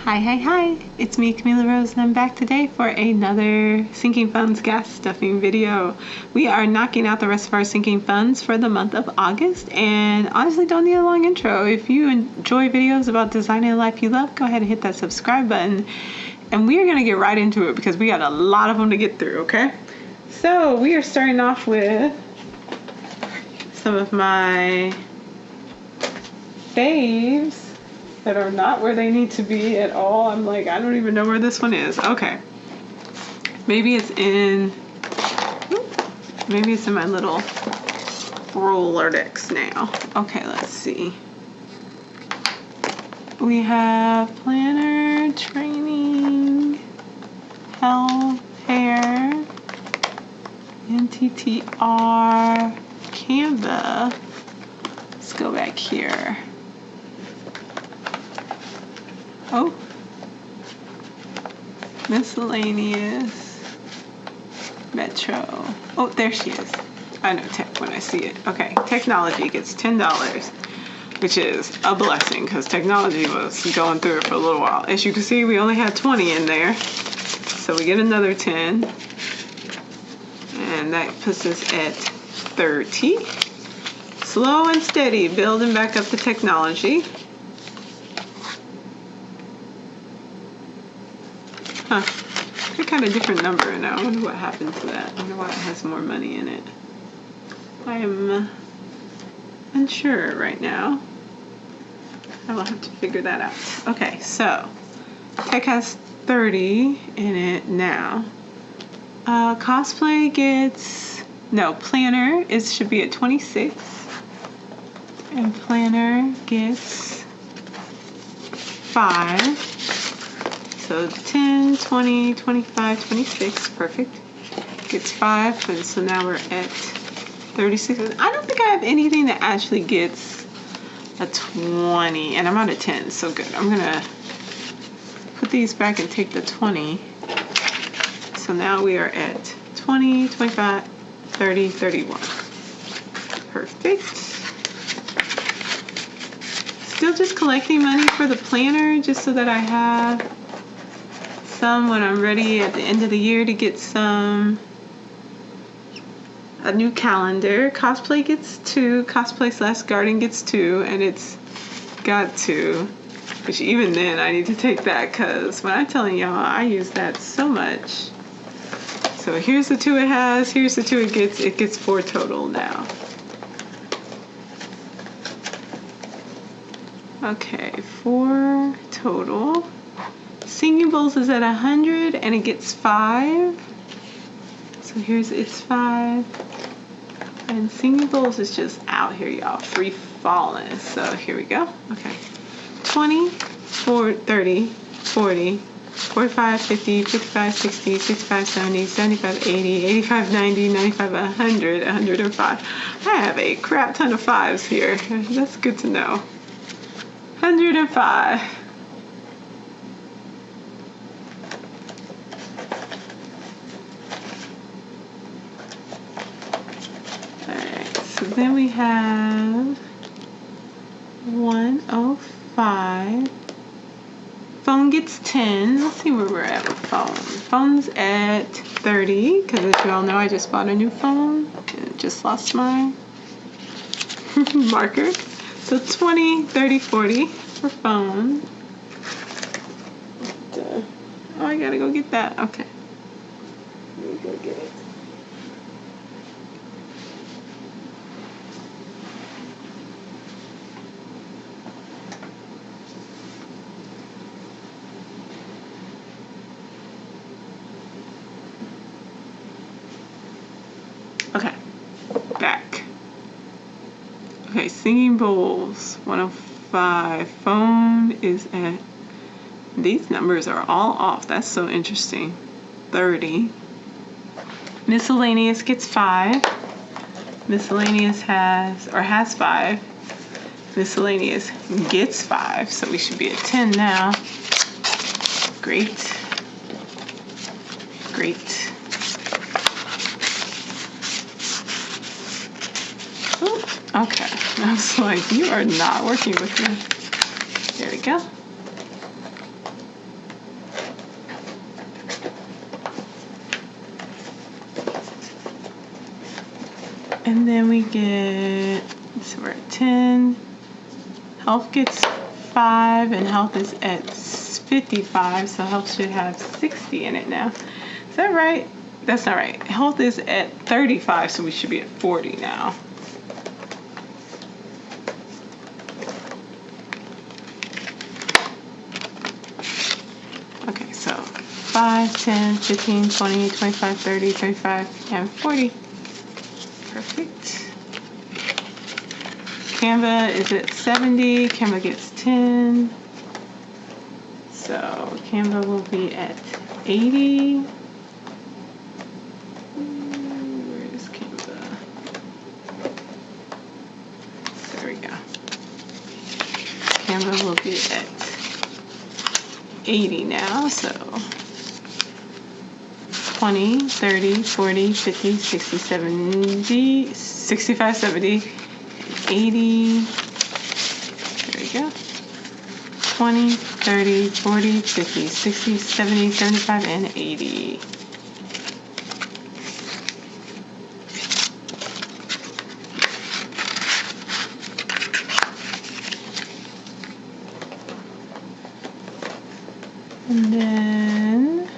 Hi, it's me, Camila Rose, and I'm back today for another Sinking Funds gas stuffing video. We are knocking out the rest of our sinking funds for the month of August, and honestly don't need a long intro. If you enjoy videos about designing a life you love, go ahead and hit that subscribe button, and we are going to get right into it because we got a lot of them to get through, okay? So we are starting off with some of my faves that are not where they need to be at all. I'm like, I don't even know where this one is. Okay. Maybe it's in my little Rolodex now. Okay, let's see. We have planner, training, health, hair, NTTR, Canva. Let's go back here. Oh, miscellaneous, Metro. Oh, there she is. I know tech when I see it. Okay, technology gets $10, which is a blessing because technology was going through it for a little while. As you can see, we only had 20 in there, so we get another 10, and that puts us at 30. Slow and steady, building back up the technology. Huh, they're kind of different number now. I wonder what happened to that. I wonder why it has more money in it. I am unsure right now. I will have to figure that out. Okay, so tech has 30 in it now. Cosplay gets, no, planner should be at 26. And planner gets 5. So 10, 20, 25, 26, perfect. Gets 5, and so now we're at 36. I don't think I have anything that actually gets a 20, and I'm out of 10, so good. I'm gonna put these back and take the 20. So now we are at 20, 25, 30, 31. Perfect. Still just collecting money for the planner, just so that I have some when I'm ready at the end of the year to get a new calendar. Cosplay gets 2, cosplay/garden gets 2, and it's got 2, which even then I need to take that because when I'm telling y'all, I use that so much. So here's the 2 it has, here's the 2 it gets 4 total now. Okay, 4 total. Singing Bowls is at 100 and it gets 5. So here's its 5. And Singing Bowls is just out here, y'all, free falling. So here we go. Okay. 20, 30, 40, 45, 50, 55, 60, 65, 70, 75, 80, 85, 90, 95, 100, 105. I have a crap ton of 5s here. That's good to know. 105. So then we have 105. Phone gets 10. Let's see where we're at with phone. Phone's at 30 because, as you all know, I just bought a new phone and just lost my marker. So 20, 30, 40 for phone. Oh, I gotta go get that. Okay. Let me go get it. Okay, back. Okay, Singing Bowls, 105. Phone is at, these numbers are all off. That's so interesting. 30. Miscellaneous gets 5. Miscellaneous has 5. Miscellaneous gets 5, so we should be at 10 now. Great. Great. Okay, I was like, you are not working with me. There we go. And then we get, so we're at 10. Health gets 5, and health is at 55, so health should have 60 in it now. Is that right? That's not right. Health is at 35, so we should be at 40 now. Okay, so 5, 10, 15, 20, 25, 30, 35, and 40. Perfect. Canva is at 70. Canva gets 10. So Canva will be at 80. Where is Canva? There we go. Canva will be at 80 now. So 20, 30, 40, 50, 60, 70, 65, 70, 80. There we go. 20, 30, 40, 50, 60, 70, 75, and 80. And then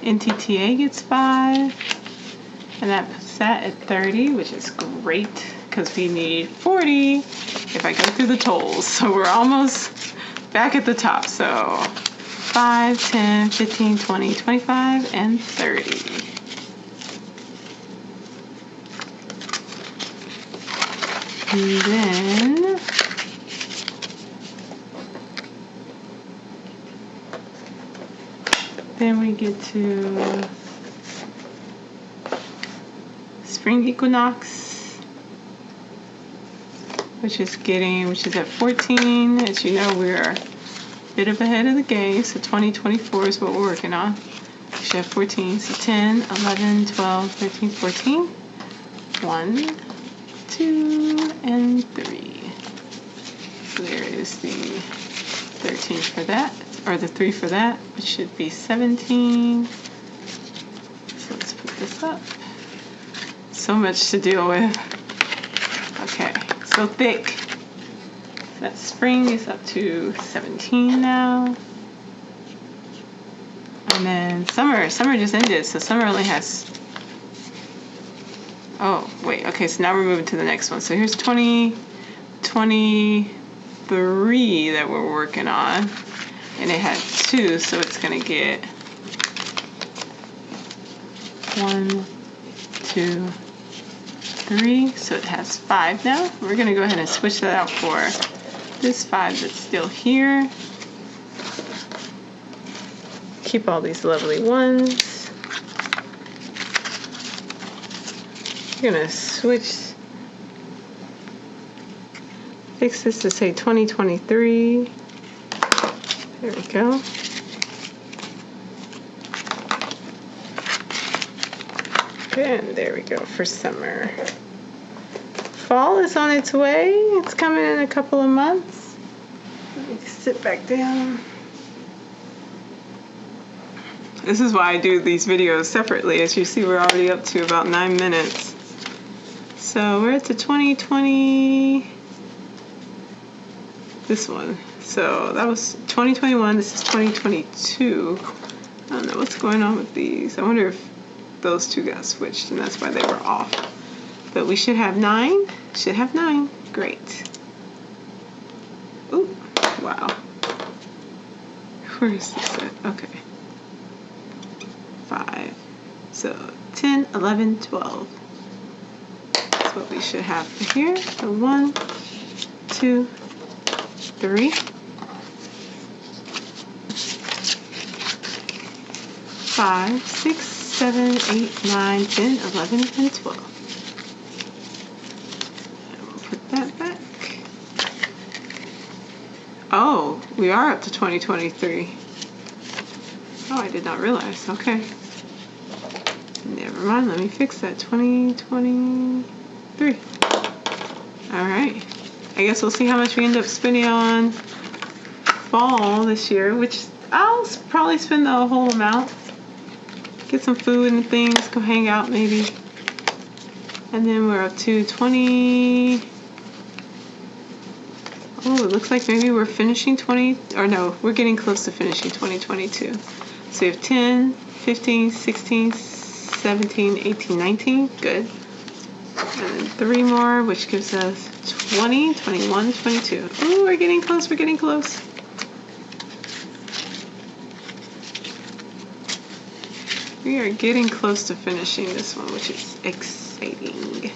NTTA gets 5. And that puts that at 30, which is great because we need 40 if I go through the tolls. So we're almost back at the top. So 5, 10, 15, 20, 25, and 30. And then we get to Spring Equinox, which is at 14. As you know, we're a bit of ahead of the game, so 2024 is what we're working on. We should have 14, so 10, 11, 12, 13, 14. 1, 2, and 3. So there is the 13 for that, or the 3 for that, which should be 17. So let's put this up. So much to deal with. Okay, so thick. That spring is up to 17 now. And then summer just ended, so summer only has, oh, wait, okay, so now we're moving to the next one. So here's 2023 that we're working on. And it had 2, so it's gonna get 1, 2, 3, so it has 5 now. We're gonna go ahead and switch that out for this 5 that's still here. Keep all these lovely ones. We're gonna fix this to say 2023. There we go. And there we go for summer. Fall is on its way. It's coming in a couple of months. Let me sit back down. This is why I do these videos separately. As you see, we're already up to about 9 minutes. So we're at the 2020, this one. So that was 2021, this is 2022. I don't know what's going on with these. I wonder if those two got switched and that's why they were off. But we should have 9. Should have 9. Great. Ooh, wow. Where is this at? Okay. 5. So 10, 11, 12. That's what we should have for here. So 1, 2, 3. 5, 6, 7, 8, 9, 10, 11, and 12. And we'll put that back. Oh, we are up to 2023. Oh, I did not realize. Okay. Never mind. Let me fix that. 2023. All right. I guess we'll see how much we end up spending on fall this year, which I'll probably spend the whole amount. Get some food and things, go hang out maybe. And then we're up to 20. Oh, it looks like maybe we're finishing 20, or no, we're getting close to finishing 2022. So we have 10, 15, 16, 17, 18, 19, good. And then 3 more, which gives us 20, 21, 22. Ooh, we're getting close, we're getting close. We are getting close to finishing this one, which is exciting.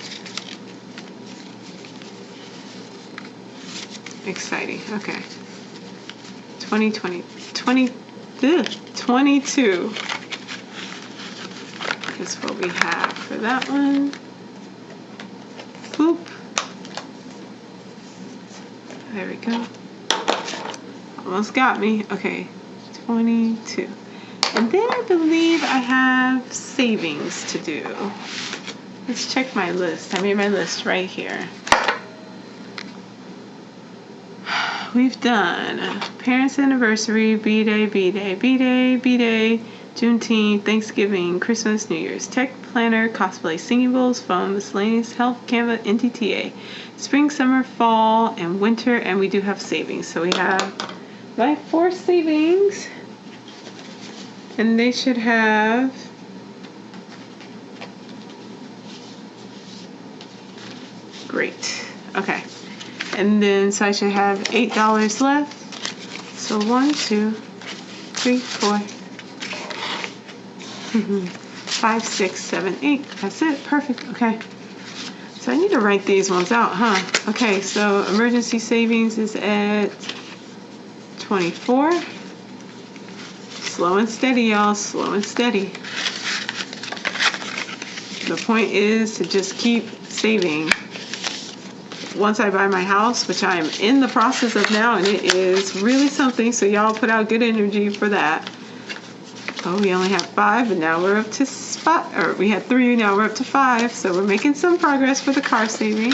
Exciting, okay. 22 is what we have for that one. Boop. There we go. Almost got me. Okay, 22. And then I believe I have savings to do. Let's check my list. I made my list right here. We've done parents' anniversary, B-Day, B-Day, B-Day, B-Day, Juneteenth, Thanksgiving, Christmas, New Year's, tech planner, cosplay, singing bowls, phone, miscellaneous, health, Canva, NTTA, spring, summer, fall, and winter, and we do have savings. So we have my 4 savings, and they should have great. Okay. And then, so I should have $8 left. So 1, 2, 3, 4, 5, 6, 7, 8. That's it. Perfect. Okay. So I need to write these ones out, huh? Okay, so emergency savings is at 24. Slow and steady, y'all. Slow and steady. The point is to just keep saving. Once I buy my house, which I am in the process of now, and it is really something, so y'all put out good energy for that. Oh, we only have 5, but now we're up to 5, or we had 3, now we're up to 5, so we're making some progress for the car saving.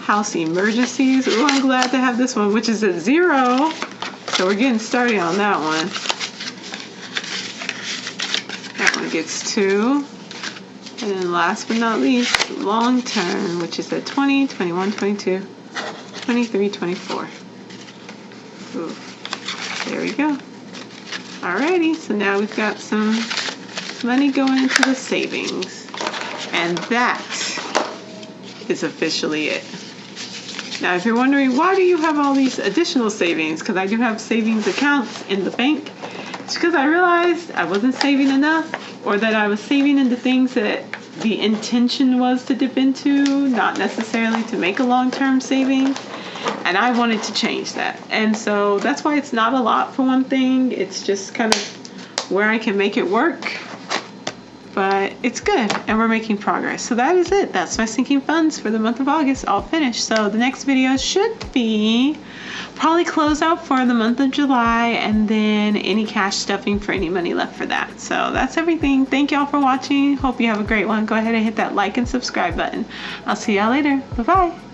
House emergencies. Ooh, I'm glad to have this one, which is at 0, so we're getting started on that one. That one gets 2. And then last but not least, long term, which is at 20, 21, 22, 23, 24. Ooh, there we go. Alrighty, so now we've got some money going into the savings. And that is officially it. Now, if you're wondering, why do you have all these additional savings? Because I do have savings accounts in the bank. It's because I realized I wasn't saving enough, or that I was saving into things that the intention was to dip into, not necessarily to make a long-term saving. And I wanted to change that. And so that's why it's not a lot for one thing. It's just kind of where I can make it work. But it's good, and we're making progress. So that is it. That's my sinking funds for the month of August, all finished. So the next video should be probably close out for the month of July, and then any cash stuffing for any money left for that. So that's everything. Thank y'all for watching. Hope you have a great one. Go ahead and hit that like and subscribe button. I'll see y'all later. Bye-bye.